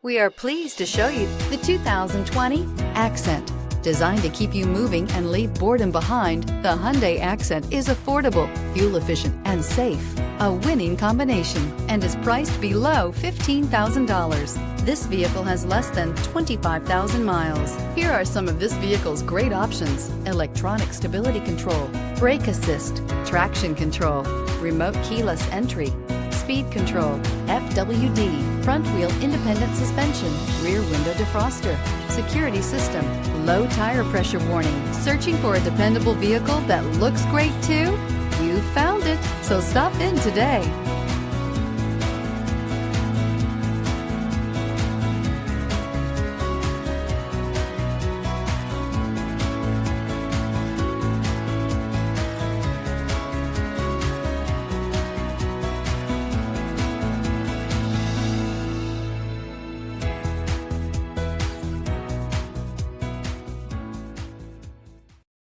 We are pleased to show you the 2020 Accent. Designed to keep you moving and leave boredom behind, the Hyundai Accent is affordable, fuel-efficient, and safe. A winning combination, and is priced below $15,000. This vehicle has less than 25,000 miles. Here are some of this vehicle's great options: electronic stability control, brake assist, traction control, remote keyless entry, speed control, FWD, front wheel independent suspension, rear window defroster, security system, low tire pressure warning. Searching for a dependable vehicle that looks great too? You found it, so stop in today.